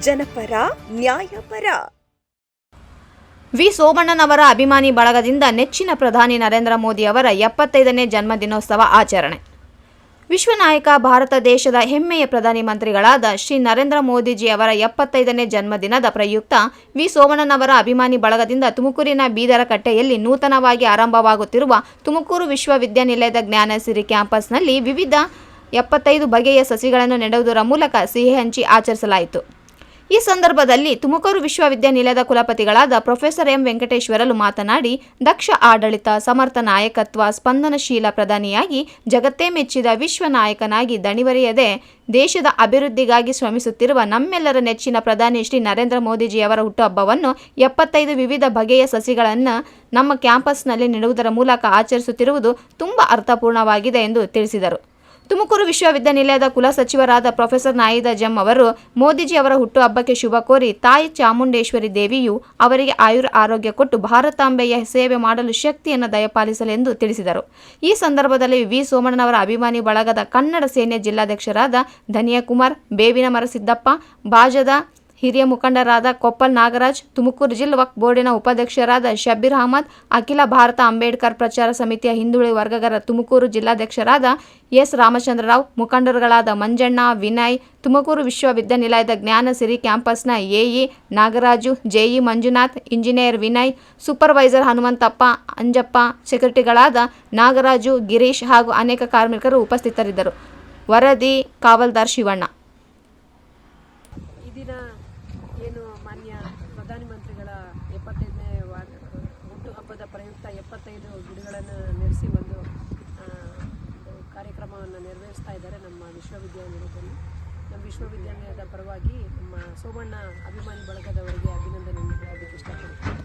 ಜನಪರ ನ್ಯಾಯಪರ. ವಿ ಸೋಮಣ್ಣನವರ ಅಭಿಮಾನಿ ಬಳಗದಿಂದ ನೆಚ್ಚಿನ ಪ್ರಧಾನಿ ನರೇಂದ್ರ ಮೋದಿ ಅವರ 75ನೇ ಜನ್ಮದಿನೋತ್ಸವ ಆಚರಣೆ. ವಿಶ್ವ ನಾಯಕ ಭಾರತ ದೇಶದ ಹೆಮ್ಮೆಯ ಪ್ರಧಾನಿ ಮಂತ್ರಿಗಳಾದ ಶ್ರೀ ನರೇಂದ್ರ ಮೋದಿಜಿ ಅವರ 75ನೇ ಜನ್ಮದಿನದ ಪ್ರಯುಕ್ತ ವಿ ಸೋಮಣ್ಣನವರ ಅಭಿಮಾನಿ ಬಳಗದಿಂದ ತುಮಕೂರಿನ ಬೀದರಕಟ್ಟೆಯಲ್ಲಿ ನೂತನವಾಗಿ ಆರಂಭವಾಗುತ್ತಿರುವ ತುಮಕೂರು ವಿಶ್ವವಿದ್ಯಾನಿಲಯದ ಜ್ಞಾನಸಿರಿ ಕ್ಯಾಂಪಸ್ನಲ್ಲಿ ವಿವಿಧ 75 ಬಗೆಯ ಸಸಿಗಳನ್ನು ನೆಡುವುದರ ಮೂಲಕ ಸಿಹಿ ಹಂಚಿ ಆಚರಿಸಲಾಯಿತು. ಈ ಸಂದರ್ಭದಲ್ಲಿ ತುಮಕೂರು ವಿಶ್ವವಿದ್ಯಾನಿಲಯದ ಕುಲಪತಿಗಳಾದ ಪ್ರೊಫೆಸರ್ ಎಂ ವೆಂಕಟೇಶ್ವರಲು ಮಾತನಾಡಿ, ದಕ್ಷ ಆಡಳಿತ, ಸಮರ್ಥ ನಾಯಕತ್ವ, ಸ್ಪಂದನಶೀಲ ಪ್ರಧಾನಿಯಾಗಿ ಜಗತ್ತೇ ಮೆಚ್ಚಿದ ವಿಶ್ವ ನಾಯಕನಾಗಿ ದಣಿವರಿಯದೆ ದೇಶದ ಅಭಿವೃದ್ಧಿಗಾಗಿ ಶ್ರಮಿಸುತ್ತಿರುವ ನಮ್ಮೆಲ್ಲರ ನೆಚ್ಚಿನ ಪ್ರಧಾನಿ ಶ್ರೀ ನರೇಂದ್ರ ಮೋದಿಜಿಯವರ ಹುಟ್ಟುಹಬ್ಬವನ್ನು 75 ವಿವಿಧ ಬಗೆಯ ಸಸಿಗಳನ್ನು ನಮ್ಮ ಕ್ಯಾಂಪಸ್ನಲ್ಲಿ ನೆಡುವುದರ ಮೂಲಕ ಆಚರಿಸುತ್ತಿರುವುದು ತುಂಬ ಅರ್ಥಪೂರ್ಣವಾಗಿದೆ ಎಂದು ತಿಳಿಸಿದರು. ತುಮಕೂರು ವಿಶ್ವವಿದ್ಯಾನಿಲಯದ ಕುಲಸಚಿವರಾದ ಪ್ರೊಫೆಸರ್ ನಾಯಿದಾ ಜಂ ಅವರು ಮೋದಿಜಿ ಅವರ ಹುಟ್ಟುಹಬ್ಬಕ್ಕೆ ಶುಭ ಕೋರಿ ತಾಯಿ ಚಾಮುಂಡೇಶ್ವರಿ ದೇವಿಯು ಅವರಿಗೆ ಆರೋಗ್ಯ ಕೊಟ್ಟು ಭಾರತಾಂಬೆಯ ಸೇವೆ ಮಾಡಲು ಶಕ್ತಿಯನ್ನು ದಯಪಾಲಿಸಲೆಂದು ತಿಳಿಸಿದರು. ಈ ಸಂದರ್ಭದಲ್ಲಿ ವಿ ಸೋಮಣ್ಣನವರ ಅಭಿಮಾನಿ ಬಳಗದ ಕನ್ನಡ ಸೇನೆಯ ಜಿಲ್ಲಾಧ್ಯಕ್ಷರಾದ ಧನಿಯಕುಮಾರ್, ಬೇವಿನ ಮರ ಸಿದ್ದಪ್ಪ, ಬಾಜದ ಹಿರಿಯ ಮುಖಂಡರಾದ ಕೊಪ್ಪಲ್ ನಾಗರಾಜ್, ತುಮಕೂರು ಜಿಲ್ಲಾ ವಕ್ಫ್ ಬೋರ್ಡಿನ ಉಪಾಧ್ಯಕ್ಷರಾದ ಶಬ್ಬೀರ್ ಅಹಮದ್, ಅಖಿಲ ಭಾರತ ಅಂಬೇಡ್ಕರ್ ಪ್ರಚಾರ ಸಮಿತಿಯ ಹಿಂದುಳಿದ ವರ್ಗಗಳ ತುಮಕೂರು ಜಿಲ್ಲಾಧ್ಯಕ್ಷರಾದ ಎಸ್ ರಾಮಚಂದ್ರರಾವ್, ಮುಖಂಡರುಗಳಾದ ಮಂಜಣ್ಣ, ವಿನಯ್, ತುಮಕೂರು ವಿಶ್ವವಿದ್ಯಾನಿಲಯದ ಜ್ಞಾನಸಿರಿ ಕ್ಯಾಂಪಸ್ನ AE Nagaraju, JE Manjunath, engineer Vinay, supervisor Hanumanthappa, Anjappa, ಸೆಕ್ರೆಟರಿಗಳಾದ ನಾಗರಾಜು, ಗಿರೀಶ್ ಹಾಗೂ ಅನೇಕ ಕಾರ್ಮಿಕರು ಉಪಸ್ಥಿತರಿದ್ದರು. ವರದಿ ಕಾವಲ್ದಾರ್ ಶಿವಣ್ಣ. ಏನು ಮಾನ್ಯ ಪ್ರಧಾನಮಂತ್ರಿಗಳ 75ನೇ ಹುಟ್ಟುಹಬ್ಬದ ಪ್ರಯುಕ್ತ 75 ಗಿಡಗಳನ್ನು ನೆಡೆಸಿ ಒಂದು ಕಾರ್ಯಕ್ರಮವನ್ನು ನೆರವೇರಿಸ್ತಾ ಇದ್ದಾರೆ ನಮ್ಮ ವಿಶ್ವವಿದ್ಯಾನಿಲಯದಲ್ಲಿ. ನಮ್ಮ ವಿಶ್ವವಿದ್ಯಾನಿಲಯದ ಪರವಾಗಿ ನಮ್ಮ ಸೋಮಣ್ಣ ಅಭಿಮಾನಿ ಬಳಗದವರಿಗೆ ಅಭಿನಂದನೆ ಹೇಳೋದಕ್ಕೆ ಇಷ್ಟಪಡ್ತೀನಿ.